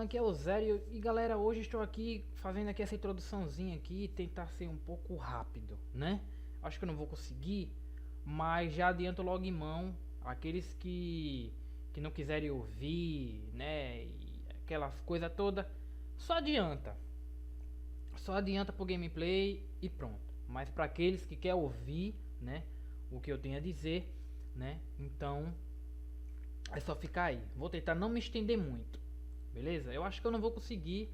falando aqui é o Zero e galera, hoje estou aqui fazendo aqui essa introduçãozinha aqui, tentar ser um pouco rápido, né? Acho que eu não vou conseguir, mas já adianto logo em mão aqueles que não quiserem ouvir, né? E aquelas coisas todas, só adianta pro gameplay e pronto. Mas para aqueles que quer ouvir, né, o que eu tenho a dizer, né? Então é só ficar aí. Vou tentar não me estender muito, beleza? Eu acho que eu não vou conseguir,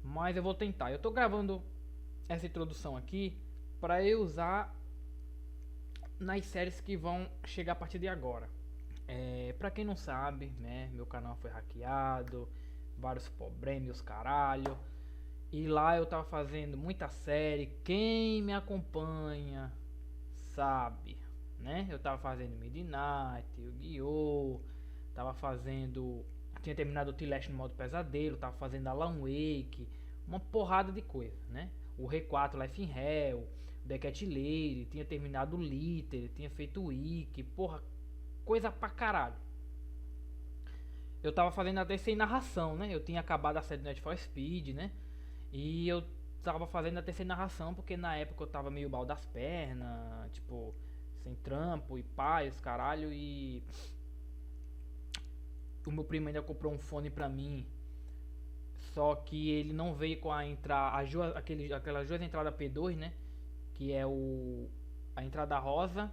mas eu vou tentar. Eu tô gravando essa introdução aqui para eu usar nas séries que vão chegar a partir de agora. Pra quem não sabe, né, meu canal foi hackeado, vários problemas, caralho. E lá eu tava fazendo muita série. Quem me acompanha sabe, né? Eu tava fazendo Midnight, Yu-Gi-Oh! Tava fazendo. Tinha terminado o T-Last no modo pesadelo. Tava fazendo Alan Wake. Uma porrada de coisa, né? O R4 Life in Hell. O The Cat Lady. Tinha terminado o Litter. Tinha feito o Wiki. Porra, coisa pra caralho. Eu tava fazendo até sem narração, né? Eu tinha acabado a série do Need for Speed, né? E eu tava fazendo até sem narração porque na época eu tava meio mal das pernas, tipo, sem trampo e pá, os caralho. E o meu primo ainda comprou um fone pra mim, só que ele não veio com a entrada, aquelas duas entradas P2, né? Que é a entrada rosa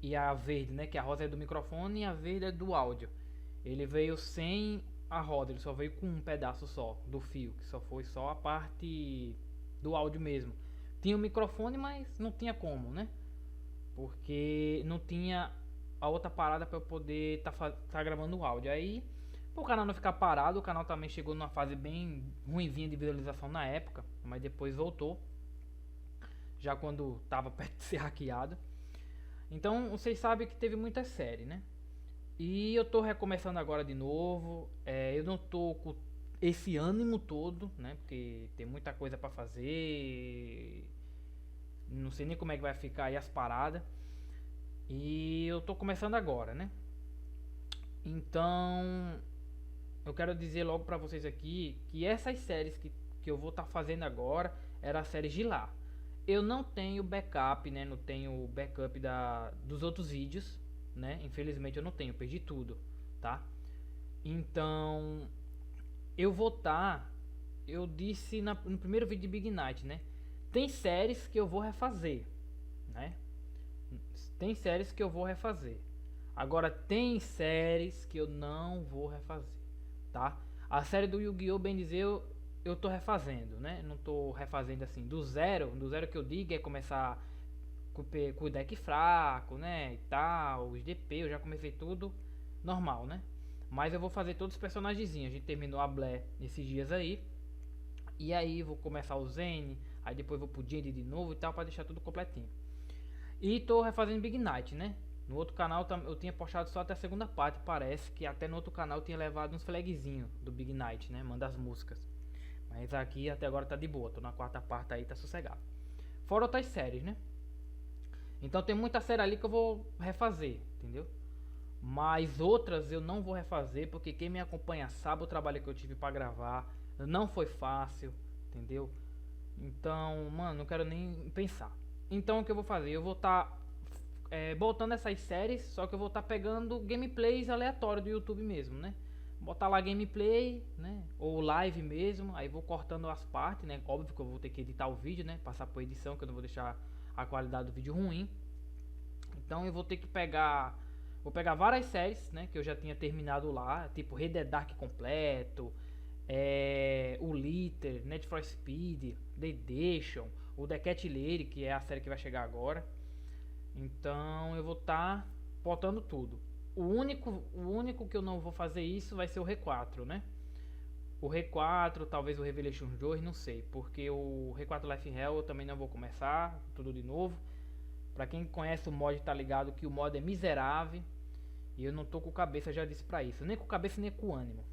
e a verde, né? Que a rosa é do microfone e a verde é do áudio. Ele veio sem a roda, ele só veio com um pedaço só do fio, que só foi só a parte do áudio mesmo. Tinha o microfone, mas não tinha como, né? Porque não tinha a outra parada para eu poder tá gravando o áudio. Aí, para o canal não ficar parado, o canal também chegou numa fase bem ruimzinha de visualização na época, mas depois voltou, já quando tava perto de ser hackeado. Então, vocês sabem que teve muita série, né? E eu tô recomeçando agora de novo. Eu não tô com esse ânimo todo, né? Porque tem muita coisa pra fazer. Não sei nem como é que vai ficar aí as paradas. E eu tô começando agora, né? Então eu quero dizer logo pra vocês aqui que essas séries que eu vou estar fazendo agora eram as séries de lá. Eu não tenho backup, né? Não tenho backup dos outros vídeos, né? Infelizmente eu não tenho, perdi tudo, tá? Então eu vou estar, eu disse no primeiro vídeo de Big Night, né? Tem séries que eu vou refazer, né? Tem séries que eu vou refazer. Agora tem séries que eu não vou refazer, tá? A série do Yu-Gi-Oh! Bem dizer, eu tô refazendo, né? Não tô refazendo assim do zero que eu digo é começar com o deck fraco, né, e tal, os DP, eu já comecei tudo normal, né? Mas eu vou fazer todos os personagenzinhos. A gente terminou a Blé nesses dias aí. E aí vou começar o Zen, aí depois vou pro Jindy de novo e tal, pra deixar tudo completinho. E tô refazendo Big Night, né? No outro canal eu tinha postado só até a segunda parte, parece que até no outro canal eu tinha levado uns flagzinhos do Big Night, né? Manda as músicas. Mas aqui até agora tá de boa, tô na quarta parte aí, tá sossegado. Fora outras séries, né? Então tem muita série ali que eu vou refazer, entendeu? Mas outras eu não vou refazer porque quem me acompanha sabe o trabalho que eu tive pra gravar. Não foi fácil, entendeu? Então, mano, não quero nem pensar. Então o que eu vou fazer? Eu vou estar botando essas séries, só que eu vou estar pegando gameplays aleatórios do YouTube mesmo, né? Botar lá gameplay, né? Ou live mesmo. Aí vou cortando as partes, né? Óbvio que eu vou ter que editar o vídeo, né? Passar por edição, que eu não vou deixar a qualidade do vídeo ruim. Então eu vou ter que pegar, vou pegar várias séries, né, que eu já tinha terminado lá, tipo Red Dead Dark completo, o Litter, Need for Speed, The Deixa, o The Cat Lady, que é a série que vai chegar agora. Então eu vou estar botando tudo. O único que eu não vou fazer isso vai ser o R4, né? O R4, talvez o Revelations 2, não sei, porque o R4 Life in Hell eu também não vou começar tudo de novo. Pra quem conhece o mod tá ligado que o mod é miserável. E eu não tô com cabeça, já disse pra isso. Nem com cabeça nem com ânimo,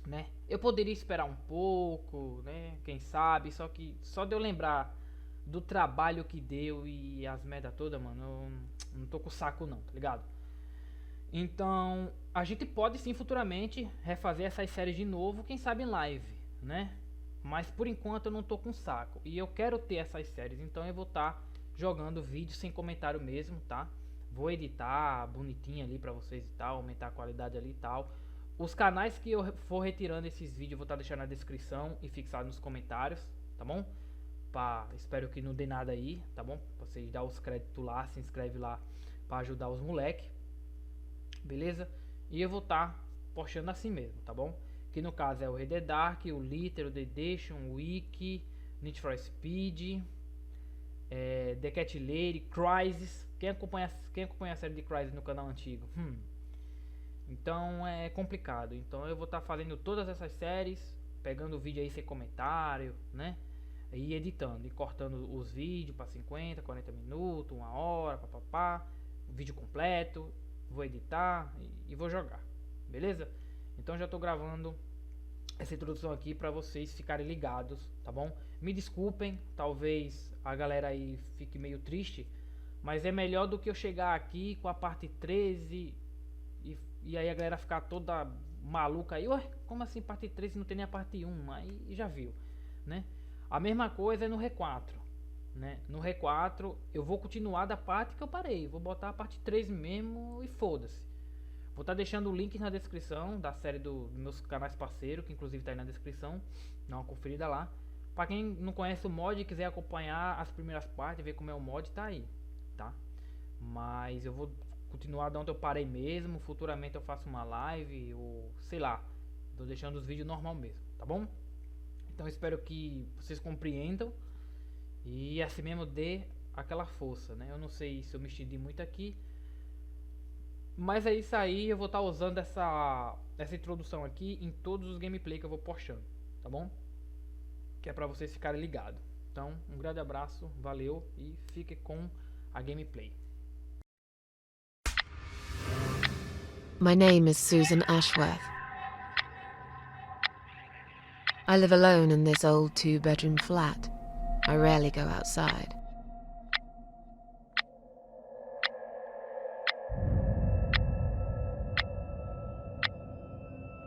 né? Eu poderia esperar um pouco, né? Quem sabe. Só que só de eu lembrar do trabalho que deu e as merda toda, mano, eu não tô com saco não, tá ligado? Então a gente pode sim futuramente refazer essas séries de novo, quem sabe em live, né? Mas por enquanto eu não tô com saco e eu quero ter essas séries, então eu vou estar jogando vídeo sem comentário mesmo, tá? Vou editar bonitinho ali pra vocês e tal, aumentar a qualidade ali e tal. Os canais que eu for retirando esses vídeos eu vou estar deixando na descrição e fixado nos comentários, tá bom? Espero que não dê nada aí, tá bom? Vocês dão os créditos lá, se inscreve lá pra ajudar os moleque, beleza? E eu vou estar postando assim mesmo, tá bom? Que no caso é o Red Dead Dark, o Liter, o The Edition, o Wiki, Need for Speed, The Cat Lady, Crysis. Quem acompanha a série de Crysis no canal antigo? Então é complicado. Então eu vou estar fazendo todas essas séries, pegando o vídeo aí sem comentário, né? E editando e cortando os vídeos para 50, 40 minutos, 1 hora, papapá, o vídeo completo. Vou editar e vou jogar, beleza? Então já tô gravando essa introdução aqui para vocês ficarem ligados, tá bom? Me desculpem, talvez a galera aí fique meio triste, mas é melhor do que eu chegar aqui com a parte 13 e aí a galera ficar toda maluca aí. Ué, como assim parte 13 não tem nem a parte 1? Aí já viu, né? A mesma coisa é no R4, né? No R4 eu vou continuar da parte que eu parei, vou botar a parte 3 mesmo e foda-se. Vou estar deixando o link na descrição da série dos meus canais parceiros, que inclusive está aí na descrição, dá uma conferida lá. Para quem não conhece o mod e quiser acompanhar as primeiras partes, ver como é o mod, tá aí, tá? Mas eu vou continuar de onde eu parei mesmo, futuramente eu faço uma live ou sei lá, tô deixando os vídeos normal mesmo, tá bom? Então espero que vocês compreendam e assim mesmo dê aquela força, né? Eu não sei se eu me estendi muito aqui, mas é isso aí, eu vou estar usando essa introdução aqui em todos os gameplay que eu vou postando, tá bom? Que é pra vocês ficarem ligados. Então, um grande abraço, valeu e fique com a gameplay. My name is Susan Ashworth. I live alone in this old 2-bedroom flat. I rarely go outside.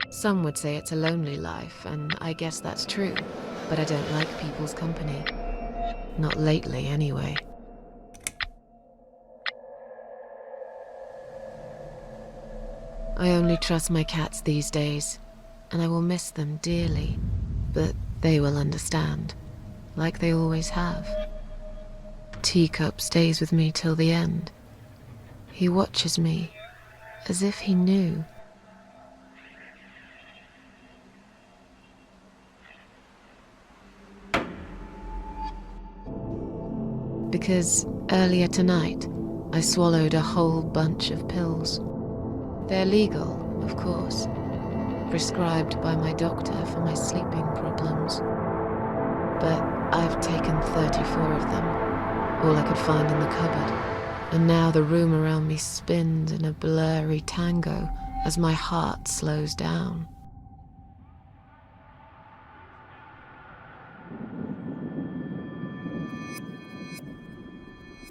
Some would say it's a lonely life, and I guess that's true, but I don't like people's company. Not lately, anyway. I only trust my cats these days, and I will miss them dearly, but they will understand, like they always have. Teacup stays with me till the end. He watches me, as if he knew. Because earlier tonight, I swallowed a whole bunch of pills. They're legal, of course, prescribed by my doctor for my sleeping problems. But I've taken 34 of them, all I could find in the cupboard, and now the room around me spins in a blurry tango as my heart slows down.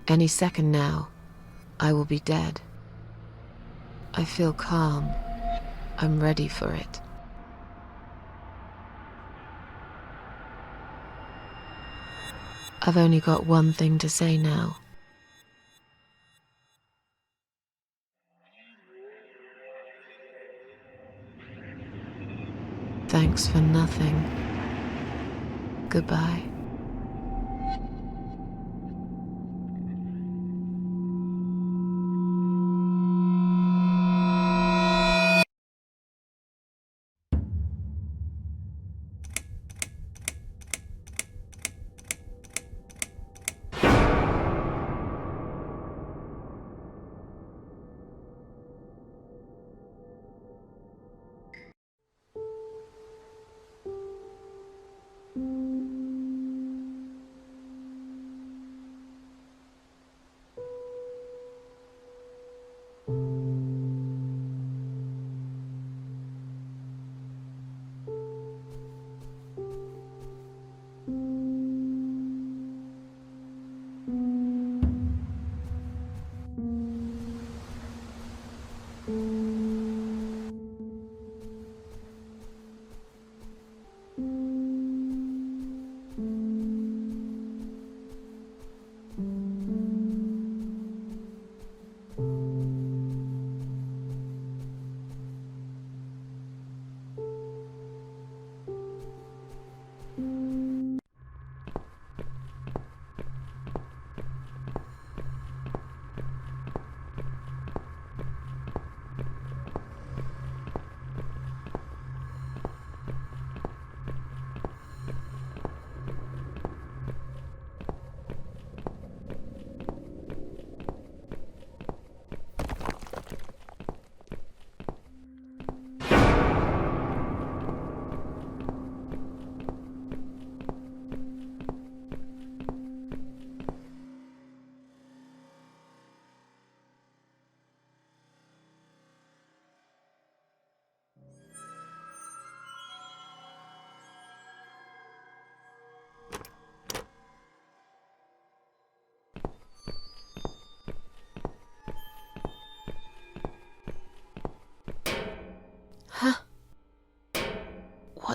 Any second now, I will be dead. I feel calm. I'm ready for it. I've only got one thing to say now. Thanks for nothing. Goodbye.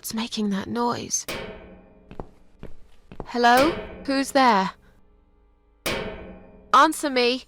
What's making that noise? Hello? Who's there? Answer me!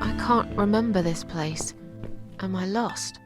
I can't remember this place. Am I lost?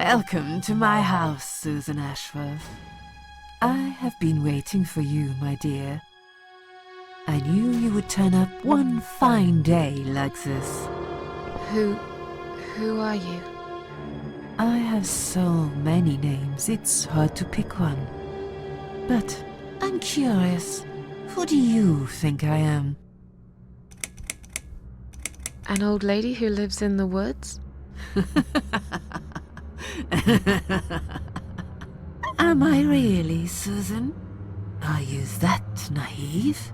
Welcome to my house, Susan Ashworth. I have been waiting for you, my dear. I knew you would turn up one fine day like this. Who are you? I have so many names, it's hard to pick one. But I'm curious, who do you think I am? An old lady who lives in the woods? Am I really, Susan? Are you that naive?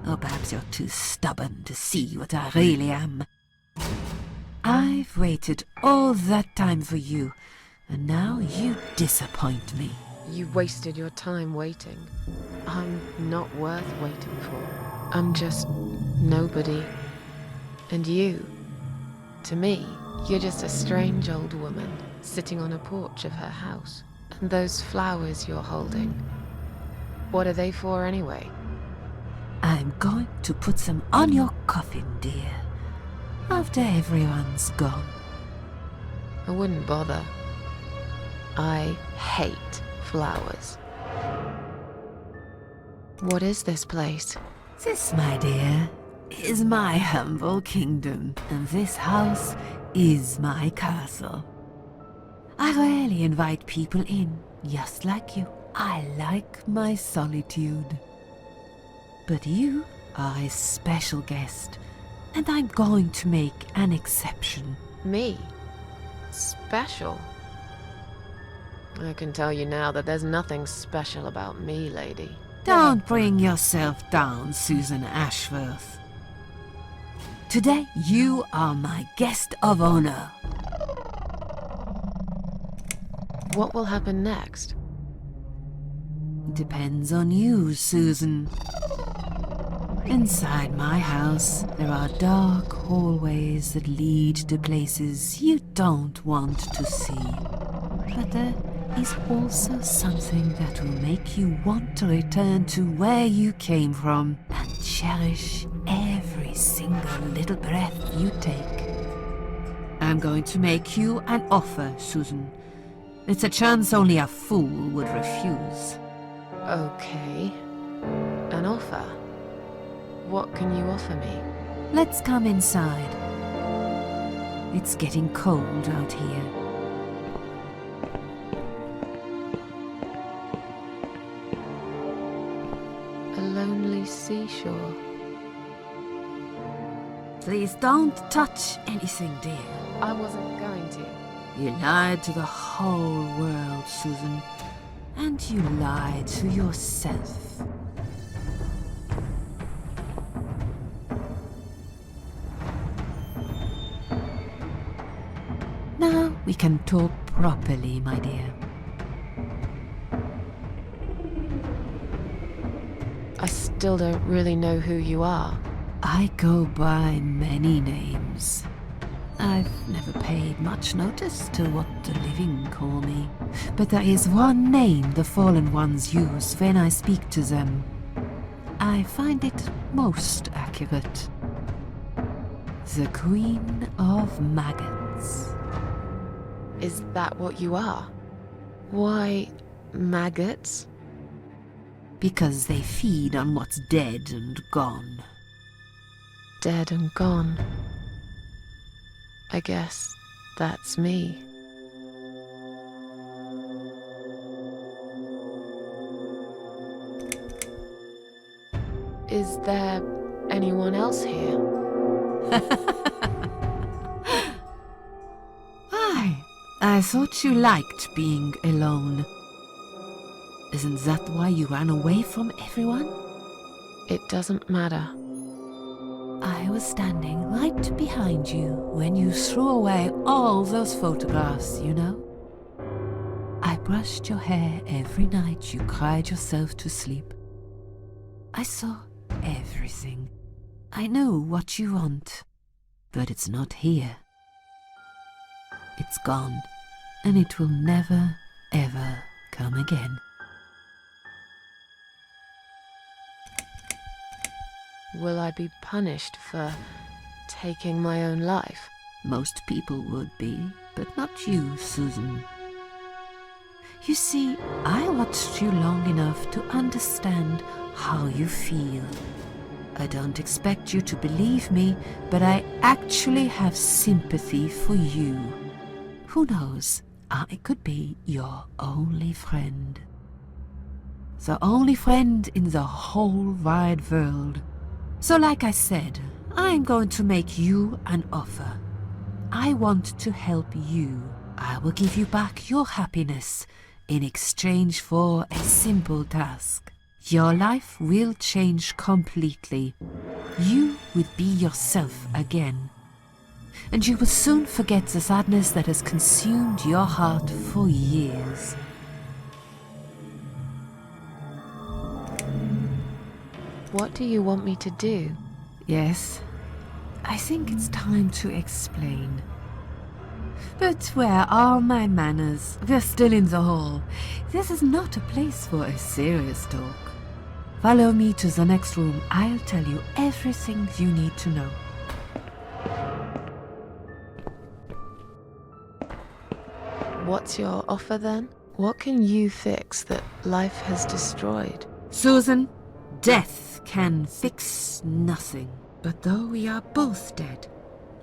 Or perhaps you're too stubborn to see what I really am. I've waited all that time for you, and now you disappoint me. You wasted your time waiting. I'm not worth waiting for. I'm just nobody. And you, to me, you're just a strange old woman sitting on a porch of her house. And those flowers you're holding, what are they for anyway? I'm going to put them on your coffin, dear, after everyone's gone. I wouldn't bother. I hate flowers. What is this place? This, my dear, is my humble kingdom, and this house is my castle. I rarely invite people in, just like you. I like my solitude. But you are a special guest, and I'm going to make an exception. Me? Special? I can tell you now that there's nothing special about me, lady. Don't bring yourself down, Susan Ashworth. Today, you are my guest of honor. What will happen next? Depends on you, Susan. Inside my house, there are dark hallways that lead to places you don't want to see. But there is also something that will make you want to return to where you came from and cherish every single little breath you take. I'm going to make you an offer, Susan. It's a chance only a fool would refuse. Okay. An offer? What can you offer me? Let's come inside. It's getting cold out here. A lonely seashore. Please don't touch anything, dear. I wasn't going to. You lied to the whole world, Susan. And you lied to yourself. Now we can talk properly, my dear. I still don't really know who you are. I go by many names. I've never paid much notice to what the living call me. But there is one name the fallen ones use when I speak to them. I find it most accurate. The Queen of Maggots. Is that what you are? Why, maggots? Because they feed on what's dead and gone. Dead and gone. I guess that's me. Is there anyone else here? I thought you liked being alone. Isn't that why you ran away from everyone? It doesn't matter. I was standing right behind you when you threw away all those photographs, you know? I brushed your hair every night you cried yourself to sleep. I saw everything. I know what you want, but it's not here. It's gone, and it will never, ever come again. Will I be punished for taking my own life? Most people would be, but not you, Susan. You see, I watched you long enough to understand how you feel. I don't expect you to believe me, but I actually have sympathy for you. Who knows, I could be your only friend. The only friend in the whole wide world. So like I said, I'm going to make you an offer. I want to help you. I will give you back your happiness in exchange for a simple task. Your life will change completely. You will be yourself again. And you will soon forget the sadness that has consumed your heart for years. What do you want me to do? Yes, I think it's time to explain. But where are my manners? We're still in the hall. This is not a place for a serious talk. Follow me to the next room. I'll tell you everything you need to know. What's your offer then? What can you fix that life has destroyed? Susan, death can fix nothing. But though we are both dead,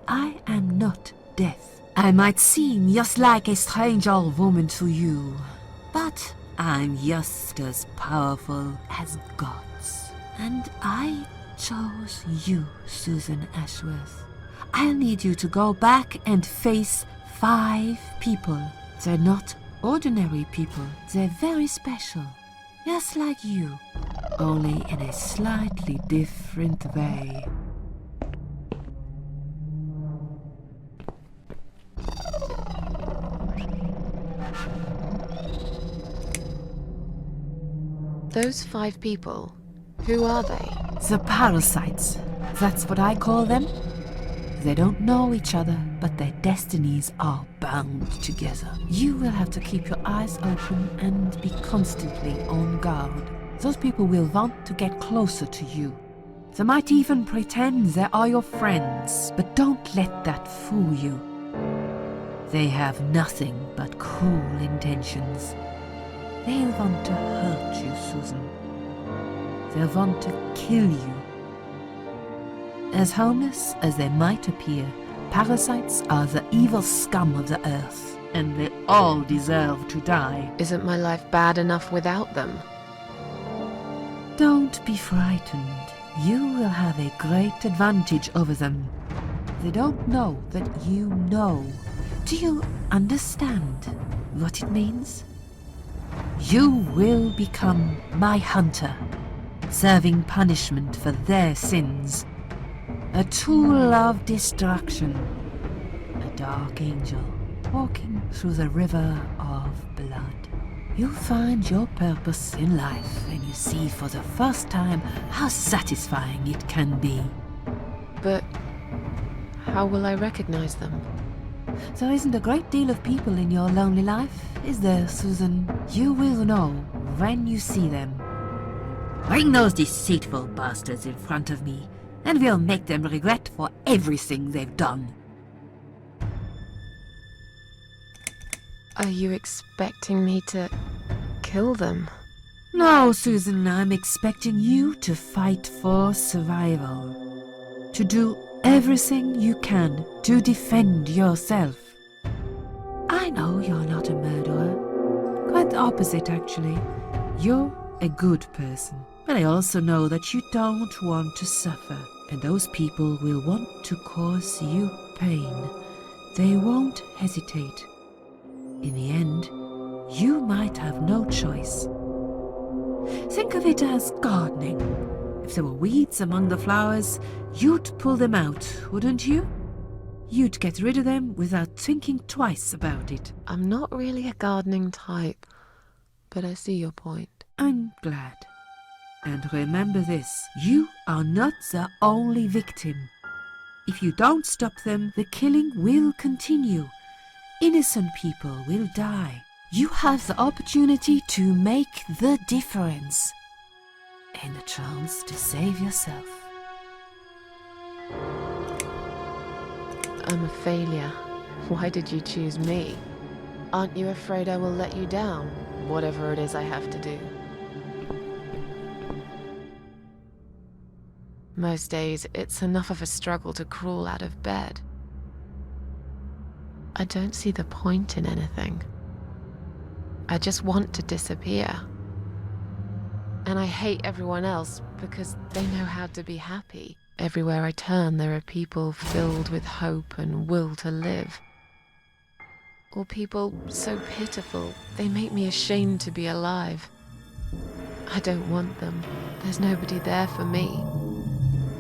I am not death. I might seem just like a strange old woman to you, but I'm just as powerful as gods. And I chose you, Susan Ashworth. I'll need you to go back and face 5 people. They're not ordinary people. They're very special. Just like you, only in a slightly different way. Those 5 people, who are they? The parasites. That's what I call them. They don't know each other, but their destinies are bound together. You will have to keep your eyes open and be constantly on guard. Those people will want to get closer to you. They might even pretend they are your friends, but don't let that fool you. They have nothing but cruel intentions. They'll want to hurt you, Susan. They'll want to kill you. As harmless as they might appear, parasites are the evil scum of the earth, and they all deserve to die. Isn't my life bad enough without them? Don't be frightened. You will have a great advantage over them. They don't know that you know. Do you understand what it means? You will become my hunter, serving punishment for their sins. A tool of destruction. A dark angel walking through the river of blood. You'll find your purpose in life when you see for the first time how satisfying it can be. But how will I recognize them? There isn't a great deal of people in your lonely life, is there, Susan? You will know when you see them. Bring those deceitful bastards in front of me, and we'll make them regret for everything they've done. Are you expecting me to kill them? No, Susan, I'm expecting you to fight for survival. To do everything you can to defend yourself. I know you're not a murderer. Quite the opposite, actually. You're a good person. But I also know that you don't want to suffer. And those people will want to cause you pain. They won't hesitate. In the end, you might have no choice. Think of it as gardening. If there were weeds among the flowers, you'd pull them out, wouldn't you? You'd get rid of them without thinking twice about it. I'm not really a gardening type, but I see your point. I'm glad. And remember this, you are not the only victim. If you don't stop them, the killing will continue. Innocent people will die. You have the opportunity to make the difference. And a chance to save yourself. I'm a failure, why did you choose me? Aren't you afraid I will let you down, whatever it is I have to do? Most days, it's enough of a struggle to crawl out of bed. I don't see the point in anything. I just want to disappear. And I hate everyone else because they know how to be happy. Everywhere I turn, there are people filled with hope and will to live. Or people so pitiful, they make me ashamed to be alive. I don't want them. There's nobody there for me.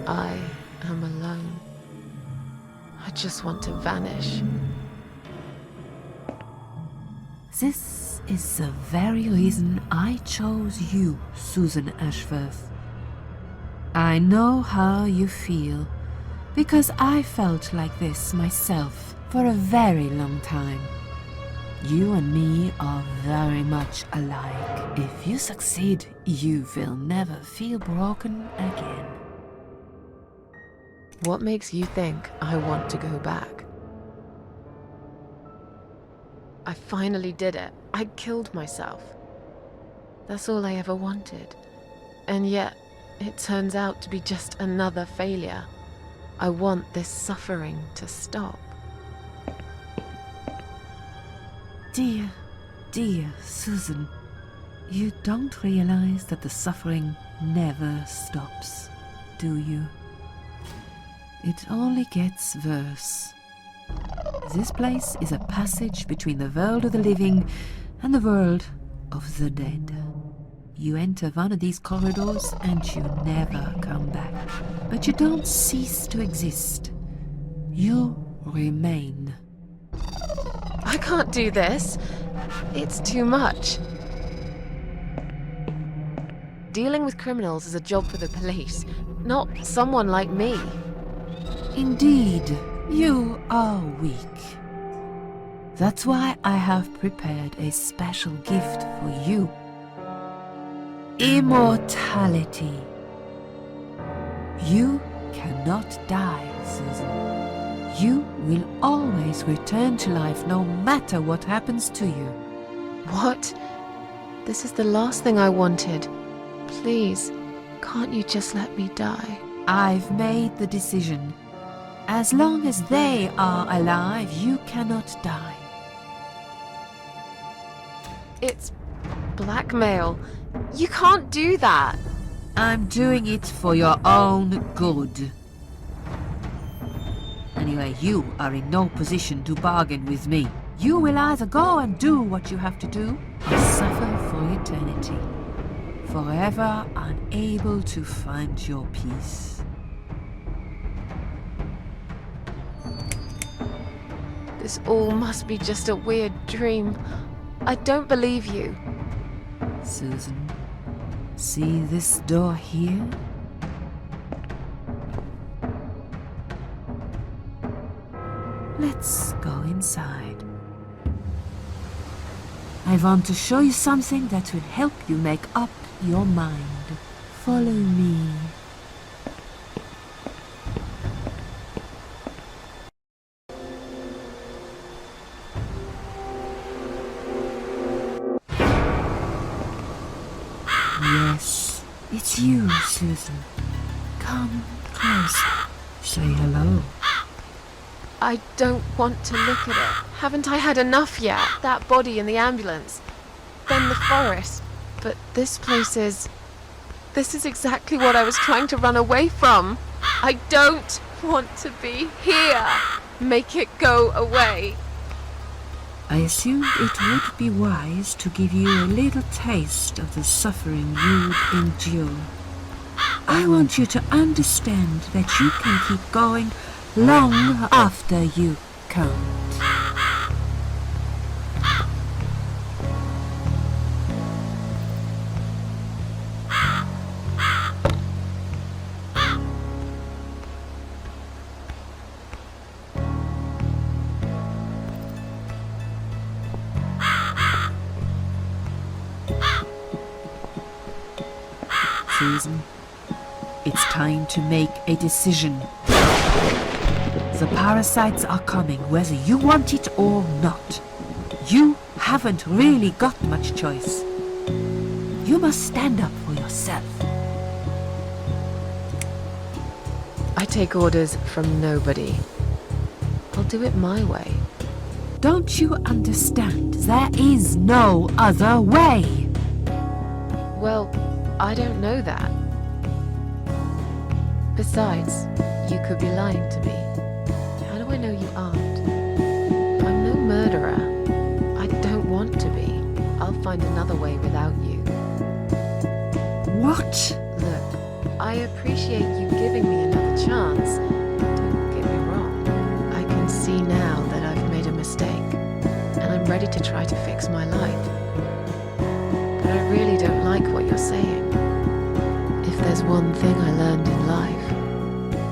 I am alone. I just want to vanish. This is the very reason I chose you, Susan Ashworth. I know how you feel, because I felt like this myself for a very long time. You and me are very much alike. If you succeed, you will never feel broken again. What makes you think I want to go back? I finally did it. I killed myself. That's all I ever wanted. And yet, it turns out to be just another failure. I want this suffering to stop. Dear, dear Susan, you don't realize that the suffering never stops, do you? It only gets worse. This place is a passage between the world of the living and the world of the dead. You enter one of these corridors and you never come back. But you don't cease to exist. You remain. I can't do this. It's too much. Dealing with criminals is a job for the police, not someone like me. Indeed, you are weak. That's why I have prepared a special gift for you. Immortality. You cannot die, Susan. You will always return to life no matter what happens to you. What? This is the last thing I wanted. Please, can't you just let me die? I've made the decision. As long as they are alive, you cannot die. It's blackmail. You can't do that. I'm doing it for your own good. Anyway, you are in no position to bargain with me. You will either go and do what you have to do, or suffer for eternity, forever unable to find your peace. This all must be just a weird dream. I don't believe you. Susan, see this door here? Let's go inside. I want to show you something that will help you make up your mind. Follow me. Yes, it's you, Susan. Come close. Say hello. I don't want to look at it. Haven't I had enough yet? That body in the ambulance. Then the forest. But this place is... This is exactly what I was trying to run away from. I don't want to be here. Make it go away. I assumed it would be wise to give you a little taste of the suffering you'd endure. I want you to understand that you can keep going long after you can't. Susan, it's time to make a decision. The parasites are coming whether you want it or not. You haven't really got much choice. You must stand up for yourself. I take orders from nobody. I'll do it my way. Don't you understand? There is no other way. Well, I don't know that. Besides, you could be lying to me. How do I know you aren't? I'm no murderer. I don't want to be. I'll find another way without you. What? Look, I appreciate you giving me another chance. Don't get me wrong. I can see now that I've made a mistake, and I'm ready to try to fix my life. But I really don't like what you're saying. If there's one thing I learned in life,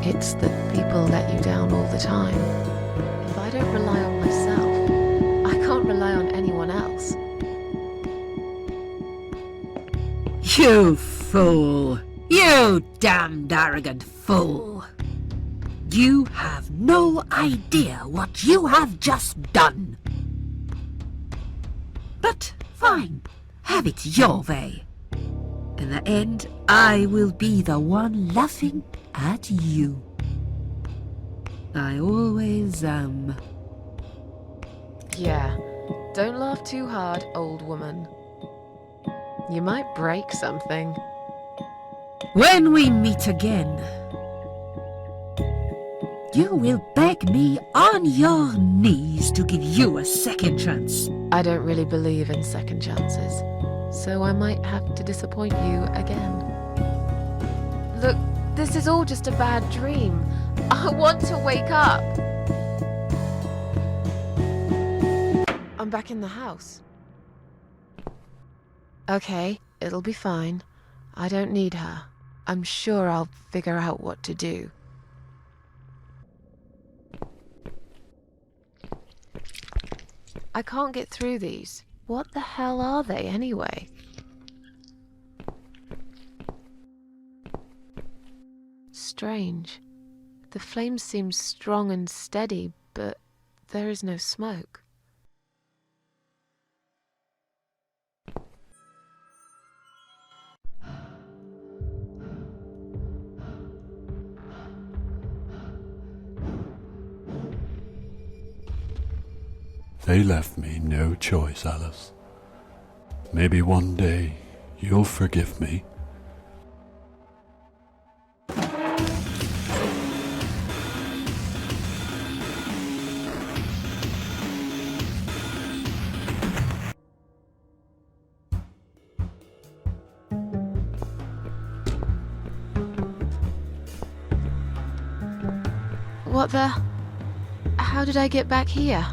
it's that people let you down all the time. If I don't rely on myself, I can't rely on anyone else. You fool! You damned arrogant fool! You have no idea what you have just done. But fine, have it your way. In the end, I will be the one laughing at you. I always am. Yeah, don't laugh too hard, old woman. You might break something. When we meet again, you will beg me on your knees to give you a second chance. I don't really believe in second chances, so I might have to disappoint you again. Look, this is all just a bad dream. I want to wake up. I'm back in the house. Okay, it'll be fine. I don't need her. I'm sure I'll figure out what to do. I can't get through these. What the hell are they anyway? Strange. The flame seems strong and steady, but there is no smoke. They left me no choice, Alice. Maybe one day you'll forgive me. What the? How did I get back here?